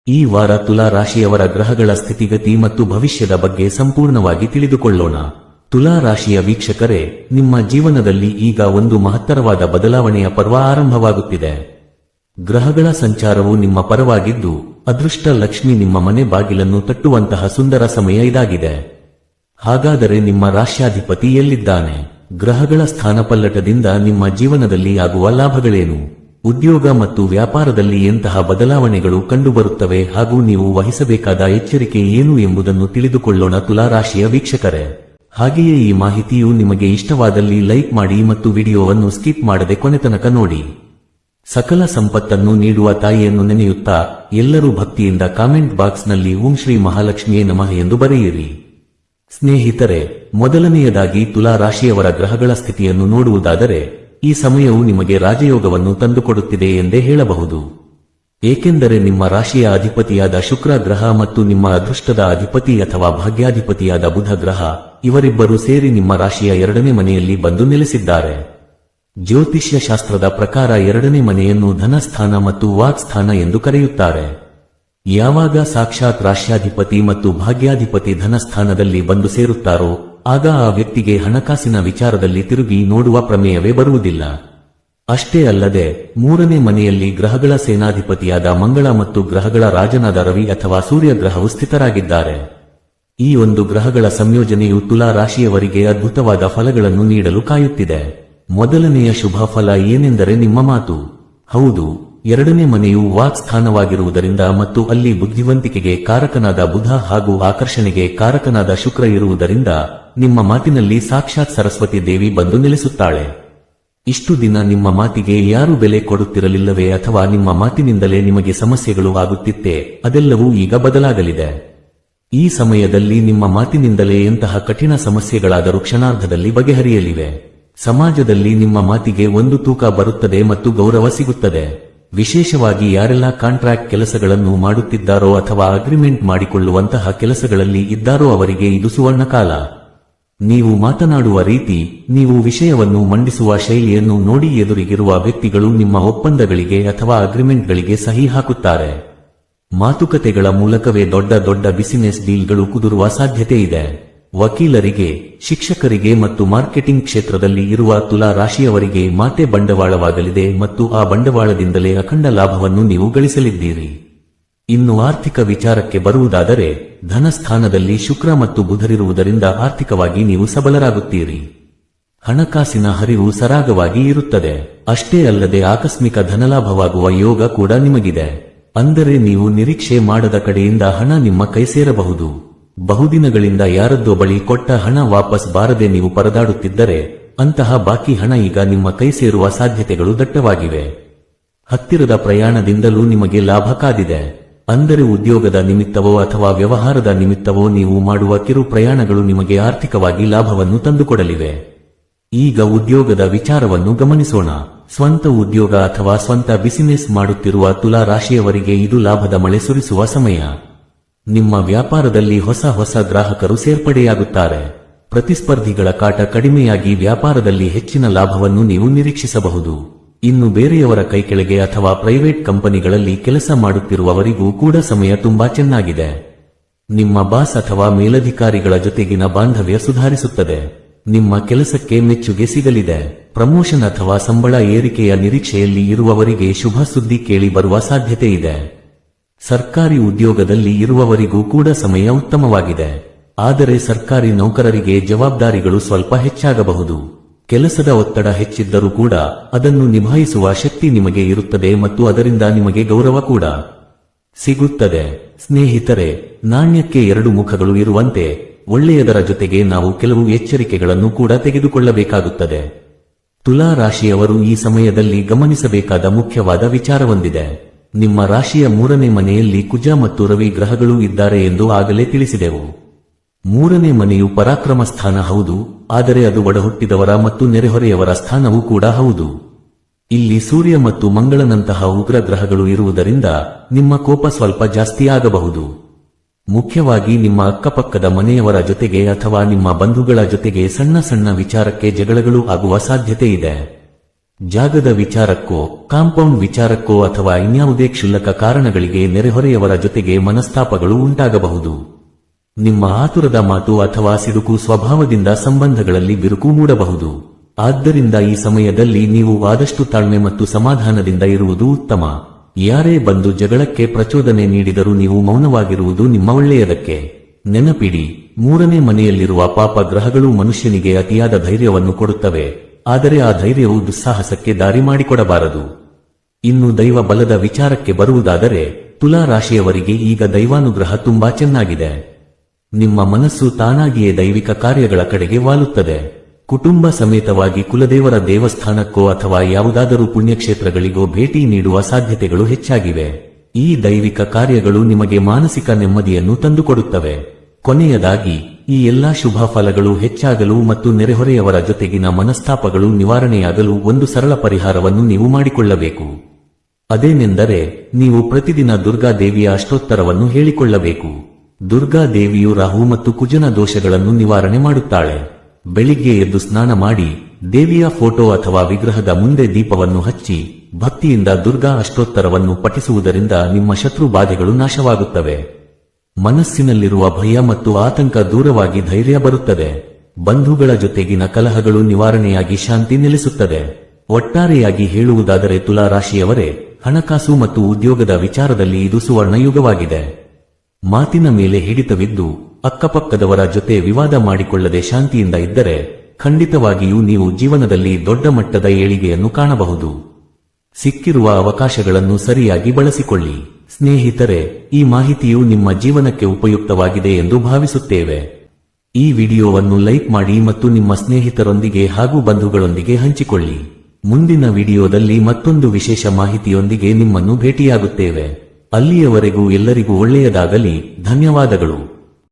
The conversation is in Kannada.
ಈ ವಾರ ತುಲಾ ರಾಶಿಯವರ ಗ್ರಹಗಳ ಸ್ಥಿತಿಗತಿ ಮತ್ತು ಭವಿಷ್ಯದ ಬಗ್ಗೆ ಸಂಪೂರ್ಣವಾಗಿ ತಿಳಿದುಕೊಳ್ಳೋಣ. ತುಲಾ ರಾಶಿಯ ವೀಕ್ಷಕರೇ, ನಿಮ್ಮ ಜೀವನದಲ್ಲಿ ಈಗ ಒಂದು ಮಹತ್ತರವಾದ ಬದಲಾವಣೆಯ ಪರ್ವ ಆರಂಭವಾಗುತ್ತಿದೆ. ಗ್ರಹಗಳ ಸಂಚಾರವು ನಿಮ್ಮ ಪರವಾಗಿದ್ದು, ಅದೃಷ್ಟ ಲಕ್ಷ್ಮಿ ನಿಮ್ಮ ಮನೆ ಬಾಗಿಲನ್ನು ತಟ್ಟುವಂತಹ ಸುಂದರ ಸಮಯ ಇದಾಗಿದೆ. ಹಾಗಾದರೆ ನಿಮ್ಮ ರಾಶ್ಯಾಧಿಪತಿ ಎಲ್ಲಿದ್ದಾನೆ? ಗ್ರಹಗಳ ಸ್ಥಾನಪಲ್ಲಟದಿಂದ ನಿಮ್ಮ ಜೀವನದಲ್ಲಿ ಆಗುವ ಲಾಭಗಳೇನು? ಉದ್ಯೋಗ ಮತ್ತು ವ್ಯಾಪಾರದಲ್ಲಿ ಎಂತಹ ಬದಲಾವಣೆಗಳು ಕಂಡುಬರುತ್ತವೆ ಹಾಗೂ ನೀವು ವಹಿಸಬೇಕಾದ ಎಚ್ಚರಿಕೆ ಏನು ಎಂಬುದನ್ನು ತಿಳಿದುಕೊಳ್ಳೋಣ ತುಲಾ ರಾಶಿಯ ವೀಕ್ಷಕರೇ. ಹಾಗೆಯೇ ಈ ಮಾಹಿತಿಯು ನಿಮಗೆ ಇಷ್ಟವಾದಲ್ಲಿ ಲೈಕ್ ಮಾಡಿ ಮತ್ತು ವಿಡಿಯೋವನ್ನು ಸ್ಕಿಪ್ ಮಾಡದೆ ಕೊನೆತನಕ ನೋಡಿ. ಸಕಲ ಸಂಪತ್ತನ್ನು ನೀಡುವ ತಾಯಿಯನ್ನು ನೆನೆಯುತ್ತಾ ಎಲ್ಲರೂ ಭಕ್ತಿಯಿಂದ ಕಾಮೆಂಟ್ ಬಾಕ್ಸ್ನಲ್ಲಿ ಓಂ ಶ್ರೀ ಮಹಾಲಕ್ಷ್ಮಿಯೇ ನಮಃ ಎಂದು ಬರೆಯಿರಿ. ಸ್ನೇಹಿತರೆ, ಮೊದಲನೆಯದಾಗಿ ತುಲಾ ರಾಶಿಯವರ ಗ್ರಹಗಳ ಸ್ಥಿತಿಯನ್ನು ನೋಡುವುದಾದರೆ, ಈ ಸಮಯವು ನಿಮಗೆ ರಾಜಯೋಗವನ್ನು ತಂದುಕೊಡುತ್ತಿದೆ ಎಂದೇ ಹೇಳಬಹುದು. ಏಕೆಂದರೆ ನಿಮ್ಮ ರಾಶಿಯ ಅಧಿಪತಿಯಾದ ಶುಕ್ರ ಗ್ರಹ ಮತ್ತು ನಿಮ್ಮ ಅದೃಷ್ಟದ ಅಧಿಪತಿ ಅಥವಾ ಭಾಗ್ಯಾಧಿಪತಿಯಾದ ಬುಧ ಗ್ರಹ ಇವರಿಬ್ಬರೂ ಸೇರಿ ನಿಮ್ಮ ರಾಶಿಯ 2ನೇ ಮನೆಯಲ್ಲಿ ಬಂದು ನೆಲೆಸಿದ್ದಾರೆ. ಜ್ಯೋತಿಷ್ಯ ಶಾಸ್ತ್ರದ ಪ್ರಕಾರ 2ನೇ ಮನೆಯನ್ನು ಧನಸ್ಥಾನ ಮತ್ತು ವಾಕ್ಸ್ಥಾನ ಎಂದು ಕರೆಯುತ್ತಾರೆ. ಯಾವಾಗ ಸಾಕ್ಷಾತ್ ರಾಶ್ಯಾಧಿಪತಿ ಮತ್ತು ಭಾಗ್ಯಾಧಿಪತಿ ಧನಸ್ಥಾನದಲ್ಲಿ ಬಂದು ಸೇರುತ್ತಾರೋ ಆಗ ಆ ವ್ಯಕ್ತಿಗೆ ಹಣಕಾಸಿನ ವಿಚಾರದಲ್ಲಿ ತಿರುಗಿ ನೋಡುವ ಪ್ರಮೇಯವೇ ಬರುವುದಿಲ್ಲ. ಅಷ್ಟೇ ಅಲ್ಲದೆ 3ನೇ ಮನೆಯಲ್ಲಿ ಗ್ರಹಗಳ ಸೇನಾಧಿಪತಿಯಾದ ಮಂಗಳ ಮತ್ತು ಗ್ರಹಗಳ ರಾಜನಾದ ರವಿ ಅಥವಾ ಸೂರ್ಯ ಗ್ರಹವು ಸ್ಥಿತರಾಗಿದ್ದಾರೆ. ಈ ಒಂದು ಗ್ರಹಗಳ ಸಂಯೋಜನೆಯು ತುಲಾ ರಾಶಿಯವರಿಗೆ ಅದ್ಭುತವಾದ ಫಲಗಳನ್ನು ನೀಡಲು ಕಾಯುತ್ತಿದೆ. ಮೊದಲನೆಯ ಶುಭ ಫಲ ಏನೆಂದರೆ ನಿಮ್ಮ ಮಾತು. ಹೌದು, 2ನೇ ಮನೆಯು ವಾಕ್ ಸ್ಥಾನವಾಗಿರುವುದರಿಂದ ಮತ್ತು ಅಲ್ಲಿ ಬುದ್ಧಿವಂತಿಕೆಗೆ ಕಾರಕನಾದ ಬುಧ ಹಾಗೂ ಆಕರ್ಷಣೆಗೆ ಕಾರಕನಾದ ಶುಕ್ರ ಇರುವುದರಿಂದ ನಿಮ್ಮ ಮಾತಿನಲ್ಲಿ ಸಾಕ್ಷಾತ್ ಸರಸ್ವತಿ ದೇವಿ ಬಂದು ನೆಲೆಸುತ್ತಾಳೆ. ಇಷ್ಟು ದಿನ ನಿಮ್ಮ ಮಾತಿಗೆ ಯಾರು ಬೆಲೆ ಕೊಡುತ್ತಿರಲಿಲ್ಲವೇ ಅಥವಾ ನಿಮ್ಮ ಮಾತಿನಿಂದಲೇ ನಿಮಗೆ ಸಮಸ್ಯೆಗಳು ಆಗುತ್ತಿತ್ತೇ, ಅದೆಲ್ಲವೂ ಈಗ ಬದಲಾಗಲಿದೆ. ಈ ಸಮಯದಲ್ಲಿ ನಿಮ್ಮ ಮಾತಿನಿಂದಲೇ ಎಂತಹ ಕಠಿಣ ಸಮಸ್ಯೆಗಳಾದರೂ ಕ್ಷಣಾರ್ಧದಲ್ಲಿ ಬಗೆಹರಿಯಲಿವೆ. ಸಮಾಜದಲ್ಲಿ ನಿಮ್ಮ ಮಾತಿಗೆ ಒಂದು ತೂಕ ಬರುತ್ತದೆ ಮತ್ತು ಗೌರವ ಸಿಗುತ್ತದೆ. ವಿಶೇಷವಾಗಿ ಯಾರೆಲ್ಲ ಕಾಂಟ್ರಾಕ್ಟ್ ಕೆಲಸಗಳನ್ನು ಮಾಡುತ್ತಿದ್ದಾರೋ ಅಥವಾ ಅಗ್ರಿಮೆಂಟ್ ಮಾಡಿಕೊಳ್ಳುವಂತಹ ಕೆಲಸಗಳಲ್ಲಿ ಇದ್ದಾರೋ ಅವರಿಗೆ ಇದು ಸುವರ್ಣ ಕಾಲ. ನೀವು ಮಾತನಾಡುವ ರೀತಿ, ನೀವು ವಿಷಯವನ್ನು ಮಂಡಿಸುವ ಶೈಲಿಯನ್ನು ನೋಡಿ ಎದುರಿಗಿರುವ ವ್ಯಕ್ತಿಗಳು ನಿಮ್ಮ ಒಪ್ಪಂದಗಳಿಗೆ ಅಥವಾ ಅಗ್ರಿಮೆಂಟ್ಗಳಿಗೆ ಸಹಿ ಹಾಕುತ್ತಾರೆ. ಮಾತುಕತೆಗಳ ಮೂಲಕವೇ ದೊಡ್ಡ ದೊಡ್ಡ ಬಿಸಿನೆಸ್ ಡೀಲ್ಗಳು ಕುದುರುವ ಸಾಧ್ಯತೆ ಇದೆ. ವಕೀಲರಿಗೆ, ಶಿಕ್ಷಕರಿಗೆ ಮತ್ತು ಮಾರ್ಕೆಟಿಂಗ್ ಕ್ಷೇತ್ರದಲ್ಲಿ ಇರುವ ತುಲಾ ರಾಶಿಯವರಿಗೆ ಮಾತೆ ಬಂಡವಾಳವಾಗಲಿದೆ ಮತ್ತು ಆ ಬಂಡವಾಳದಿಂದಲೇ ಅಖಂಡ ಲಾಭವನ್ನು ನೀವು ಗಳಿಸಲಿದ್ದೀರಿ. ಇನ್ನು ಆರ್ಥಿಕ ವಿಚಾರಕ್ಕೆ ಬರುವುದಾದರೆ, ಧನಸ್ಥಾನದಲ್ಲಿ ಶುಕ್ರ ಮತ್ತು ಬುಧರಿರುವುದರಿಂದ ಆರ್ಥಿಕವಾಗಿ ನೀವು ಸಬಲರಾಗುತ್ತೀರಿ. ಹಣಕಾಸಿನ ಹರಿವು ಸರಾಗವಾಗಿ ಇರುತ್ತದೆ. ಅಷ್ಟೇ ಅಲ್ಲದೆ ಆಕಸ್ಮಿಕ ಧನಲಾಭವಾಗುವ ಯೋಗ ಕೂಡ ನಿಮಗಿದೆ. ಅಂದರೆ ನೀವು ನಿರೀಕ್ಷೆ ಮಾಡದ ಕಡೆಯಿಂದ ಹಣ ನಿಮ್ಮ ಕೈ ಸೇರಬಹುದು. ಬಹುದಿನಗಳಿಂದ ಯಾರದ್ದೋ ಬಳಿ ಕೊಟ್ಟ ಹಣ ವಾಪಸ್ ಬಾರದೆ ನೀವು ಪರದಾಡುತ್ತಿದ್ದರೆ ಅಂತಹ ಬಾಕಿ ಹಣ ಈಗ ನಿಮ್ಮ ಕೈ ಸೇರುವ ಸಾಧ್ಯತೆಗಳು ದಟ್ಟವಾಗಿವೆ. ಹತ್ತಿರದ ಪ್ರಯಾಣದಿಂದಲೂ ನಿಮಗೆ ಲಾಭ ಕಾದಿದೆ. ಅಂದರೆ ಉದ್ಯೋಗದ ನಿಮಿತ್ತವೋ ಅಥವಾ ವ್ಯವಹಾರದ ನಿಮಿತ್ತವೋ ನೀವು ಮಾಡುವ ಕಿರು ಪ್ರಯಾಣಗಳು ನಿಮಗೆ ಆರ್ಥಿಕವಾಗಿ ಲಾಭವನ್ನು ತಂದುಕೊಡಲಿವೆ. ಈಗ ಉದ್ಯೋಗದ ವಿಚಾರವನ್ನು ಗಮನಿಸೋಣ. ಸ್ವಂತ ಉದ್ಯೋಗ ಅಥವಾ ಸ್ವಂತ ಬಿಸಿನೆಸ್ ಮಾಡುತ್ತಿರುವ ತುಲಾ ರಾಶಿಯವರಿಗೆ ಇದು ಲಾಭದ ಮಳೆ ಸುರಿಸುವ ಸಮಯ. ನಿಮ್ಮ ವ್ಯಾಪಾರದಲ್ಲಿ ಹೊಸ ಹೊಸ ಗ್ರಾಹಕರು ಸೇರ್ಪಡೆಯಾಗುತ್ತಾರೆ. ಪ್ರತಿಸ್ಪರ್ಧಿಗಳ ಕಾಟ ಕಡಿಮೆಯಾಗಿ ವ್ಯಾಪಾರದಲ್ಲಿ ಹೆಚ್ಚಿನ ಲಾಭವನ್ನು ನೀವು ನಿರೀಕ್ಷಿಸಬಹುದು. ಇನ್ನು ಬೇರೆಯವರ ಕೈಕೆಳಗೆ ಅಥವಾ ಪ್ರೈವೇಟ್ ಕಂಪನಿಗಳಲ್ಲಿ ಕೆಲಸ ಮಾಡುತ್ತಿರುವವರಿಗೂ ಕೂಡ ಸಮಯ ತುಂಬಾ ಚೆನ್ನಾಗಿದೆ. ನಿಮ್ಮ ಬಾಸ್ ಅಥವಾ ಮೇಲಧಿಕಾರಿಗಳ ಜೊತೆಗಿನ ಬಾಂಧವ್ಯ ಸುಧಾರಿಸುತ್ತದೆ. ನಿಮ್ಮ ಕೆಲಸಕ್ಕೆ ಮೆಚ್ಚುಗೆ ಸಿಗಲಿದೆ. ಪ್ರಮೋಷನ್ ಅಥವಾ ಸಂಬಳ ಏರಿಕೆಯ ನಿರೀಕ್ಷೆಯಲ್ಲಿ ಇರುವವರಿಗೆ ಶುಭ ಸುದ್ದಿ ಕೇಳಿ ಬರುವ ಸಾಧ್ಯತೆ ಇದೆ. ಸರ್ಕಾರಿ ಉದ್ಯೋಗದಲ್ಲಿ ಇರುವವರಿಗೂ ಕೂಡ ಸಮಯ ಉತ್ತಮವಾಗಿದೆ. ಆದರೆ ಸರ್ಕಾರಿ ನೌಕರರಿಗೆ ಜವಾಬ್ದಾರಿಗಳು ಸ್ವಲ್ಪ ಹೆಚ್ಚಾಗಬಹುದು. ಕೆಲಸದ ಒತ್ತಡ ಹೆಚ್ಚಿದ್ದರೂ ಕೂಡ ಅದನ್ನು ನಿಭಾಯಿಸುವ ಶಕ್ತಿ ನಿಮಗೆ ಇರುತ್ತದೆ ಮತ್ತು ಅದರಿಂದ ನಿಮಗೆ ಗೌರವ ಕೂಡ ಸಿಗುತ್ತದೆ. ಸ್ನೇಹಿತರೆ, ನಾಣ್ಯಕ್ಕೆ 2 ಮುಖಗಳು ಇರುವಂತೆ ಒಳ್ಳೆಯದರ ಜೊತೆಗೆ ನಾವು ಕೆಲವು ಎಚ್ಚರಿಕೆಗಳನ್ನು ಕೂಡ ತೆಗೆದುಕೊಳ್ಳಬೇಕಾಗುತ್ತದೆ. ತುಲಾ ರಾಶಿಯವರು ಈ ಸಮಯದಲ್ಲಿ ಗಮನಿಸಬೇಕಾದ ಮುಖ್ಯವಾದ ವಿಚಾರವೊಂದಿದೆ. ನಿಮ್ಮ ರಾಶಿಯ 3ನೇ ಮನೆಯಲ್ಲಿ ಕುಜ ಮತ್ತು ರವಿ ಗ್ರಹಗಳು ಇದ್ದಾರೆ ಎಂದು ಆಗಲೇ ತಿಳಿಸಿದೆವು. 3ನೇ ಮನೆಯು ಪರಾಕ್ರಮ ಸ್ಥಾನ ಹೌದು, ಆದರೆ ಅದು ಒಡಹುಟ್ಟಿದವರ ಮತ್ತು ನೆರೆಹೊರೆಯವರ ಸ್ಥಾನವೂ ಕೂಡ ಹೌದು. ಇಲ್ಲಿ ಸೂರ್ಯ ಮತ್ತು ಮಂಗಳನಂತಹ ಉಗ್ರ ಗ್ರಹಗಳು ಇರುವುದರಿಂದ ನಿಮ್ಮ ಕೋಪ ಸ್ವಲ್ಪ ಜಾಸ್ತಿ ಆಗಬಹುದು. ಮುಖ್ಯವಾಗಿ ನಿಮ್ಮ ಅಕ್ಕಪಕ್ಕದ ಮನೆಯವರ ಜೊತೆಗೆ ಅಥವಾ ನಿಮ್ಮ ಬಂಧುಗಳ ಜೊತೆಗೆ ಸಣ್ಣ ಸಣ್ಣ ವಿಚಾರಕ್ಕೆ ಜಗಳಗಳು ಆಗುವ ಸಾಧ್ಯತೆ ಇದೆ. ಜಾಗದ ವಿಚಾರಕ್ಕೋ ಕಾಂಪೌಂಡ್ ವಿಚಾರಕ್ಕೋ ಅಥವಾ ಇನ್ಯಾವುದೇ ಕ್ಷುಲ್ಲಕ ಕಾರಣಗಳಿಗೆ ನೆರೆಹೊರೆಯವರ ಜೊತೆಗೆ ಮನಸ್ತಾಪಗಳು ಉಂಟಾಗಬಹುದು. ನಿಮ್ಮ ಆತುರದ ಮಾತು ಅಥವಾ ಸಿಡುಕು ಸ್ವಭಾವದಿಂದ ಸಂಬಂಧಗಳಲ್ಲಿ ಬಿರುಕು ಮೂಡಬಹುದು. ಆದ್ದರಿಂದ ಈ ಸಮಯದಲ್ಲಿ ನೀವು ಆದಷ್ಟು ತಾಳ್ಮೆ ಮತ್ತು ಸಮಾಧಾನದಿಂದ ಇರುವುದು ಉತ್ತಮ. ಯಾರೇ ಬಂದು ಜಗಳಕ್ಕೆ ಪ್ರಚೋದನೆ ನೀಡಿದರೂ ನೀವು ಮೌನವಾಗಿರುವುದು ನಿಮ್ಮ ಒಳ್ಳೆಯದಕ್ಕೆ. ನೆನಪಿಡಿ, ಮೂರನೇ ಮನೆಯಲ್ಲಿರುವ ಪಾಪ ಗ್ರಹಗಳು ಮನುಷ್ಯನಿಗೆ ಅತಿಯಾದ ಧೈರ್ಯವನ್ನು ಕೊಡುತ್ತವೆ, ಆದರೆ ಆ ಧೈರ್ಯವು ದುಸ್ಸಾಹಸಕ್ಕೆ ದಾರಿ ಮಾಡಿಕೊಡಬಾರದು. ಇನ್ನು ದೈವ ಬಲದ ವಿಚಾರಕ್ಕೆ ಬರುವುದಾದರೆ, ತುಲಾ ರಾಶಿಯವರಿಗೆ ಈಗ ದೈವಾನುಗ್ರಹ ತುಂಬಾ ಚೆನ್ನಾಗಿದೆ. ನಿಮ್ಮ ಮನಸ್ಸು ತಾನಾಗಿಯೇ ದೈವಿಕ ಕಾರ್ಯಗಳ ಕಡೆಗೆ ವಾಲುತ್ತದೆ. ಕುಟುಂಬ ಸಮೇತವಾಗಿ ಕುಲದೇವರ ದೇವಸ್ಥಾನಕ್ಕೋ ಅಥವಾ ಯಾವುದಾದರೂ ಪುಣ್ಯಕ್ಷೇತ್ರಗಳಿಗೋ ಭೇಟಿ ನೀಡುವ ಸಾಧ್ಯತೆಗಳು ಹೆಚ್ಚಾಗಿವೆ. ಈ ದೈವಿಕ ಕಾರ್ಯಗಳು ನಿಮಗೆ ಮಾನಸಿಕ ನೆಮ್ಮದಿಯನ್ನು ತಂದುಕೊಡುತ್ತವೆ. ಕೊನೆಯದಾಗಿ, ಈ ಎಲ್ಲಾ ಶುಭ ಫಲಗಳು ಹೆಚ್ಚಾಗಲು ಮತ್ತು ನೆರೆಹೊರೆಯವರ ಜೊತೆಗಿನ ಮನಸ್ತಾಪಗಳು ನಿವಾರಣೆಯಾಗಲು ಒಂದು ಸರಳ ಪರಿಹಾರವನ್ನು ನೀವು ಮಾಡಿಕೊಳ್ಳಬೇಕು. ಅದೇನೆಂದರೆ, ನೀವು ಪ್ರತಿದಿನ ದುರ್ಗಾ ದೇವಿಯ ಅಷ್ಟೋತ್ತರವನ್ನು ಹೇಳಿಕೊಳ್ಳಬೇಕು. ದುರ್ಗಾ ದೇವಿಯು ರಾಹು ಮತ್ತು ಕುಜನ ದೋಷಗಳನ್ನು ನಿವಾರಣೆ ಮಾಡುತ್ತಾಳೆ. ಬೆಳಿಗ್ಗೆ ಎದ್ದು ಸ್ನಾನ ಮಾಡಿ, ದೇವಿಯ ಫೋಟೋ ಅಥವಾ ವಿಗ್ರಹದ ಮುಂದೆ ದೀಪವನ್ನು ಹಚ್ಚಿ, ಭಕ್ತಿಯಿಂದ ದುರ್ಗಾ ಅಷ್ಟೋತ್ತರವನ್ನು ಪಠಿಸುವುದರಿಂದ ನಿಮ್ಮ ಶತ್ರು ಬಾಧೆಗಳು ನಾಶವಾಗುತ್ತವೆ. ಮನಸ್ಸಿನಲ್ಲಿರುವ ಭಯ ಮತ್ತು ಆತಂಕ ದೂರವಾಗಿ ಧೈರ್ಯ ಬರುತ್ತದೆ. ಬಂಧುಗಳ ಜೊತೆಗಿನ ಕಲಹಗಳು ನಿವಾರಣೆಯಾಗಿ ಶಾಂತಿ ನೆಲೆಸುತ್ತದೆ. ಒಟ್ಟಾರೆಯಾಗಿ ಹೇಳುವುದಾದರೆ ತುಲಾ ರಾಶಿಯವರೇ, ಹಣಕಾಸು ಮತ್ತು ಉದ್ಯೋಗದ ವಿಚಾರದಲ್ಲಿ ಇದು ಸುವರ್ಣಯುಗವಾಗಿದೆ. ಮಾತಿನ ಮೇಲೆ ಹಿಡಿತವಿದ್ದು ಅಕ್ಕಪಕ್ಕದವರ ಜೊತೆ ವಿವಾದ ಮಾಡಿಕೊಳ್ಳದೆ ಶಾಂತಿಯಿಂದ ಇದ್ದರೆ ಖಂಡಿತವಾಗಿಯೂ ನೀವು ಜೀವನದಲ್ಲಿ ದೊಡ್ಡ ಮಟ್ಟದ ಏಳಿಗೆಯನ್ನು ಕಾಣಬಹುದು. ಸಿಕ್ಕಿರುವ ಅವಕಾಶಗಳನ್ನು ಸರಿಯಾಗಿ ಬಳಸಿಕೊಳ್ಳಿ. ಸ್ನೇಹಿತರೆ, ಈ ಮಾಹಿತಿಯು ನಿಮ್ಮ ಜೀವನಕ್ಕೆ ಉಪಯುಕ್ತವಾಗಿದೆ ಎಂದು ಭಾವಿಸುತ್ತೇವೆ. ಈ ವಿಡಿಯೋವನ್ನು ಲೈಕ್ ಮಾಡಿ ಮತ್ತು ನಿಮ್ಮ ಸ್ನೇಹಿತರೊಂದಿಗೆ ಹಾಗೂ ಬಂಧುಗಳೊಂದಿಗೆ ಹಂಚಿಕೊಳ್ಳಿ. ಮುಂದಿನ ವಿಡಿಯೋದಲ್ಲಿ ಮತ್ತೊಂದು ವಿಶೇಷ ಮಾಹಿತಿಯೊಂದಿಗೆ ನಿಮ್ಮನ್ನು ಭೇಟಿಯಾಗುತ್ತೇವೆ. ಅಲ್ಲಿಯವರೆಗೂ ಎಲ್ಲರಿಗೂ ಒಳ್ಳೆಯದಾಗಲಿ. ಧನ್ಯವಾದಗಳು.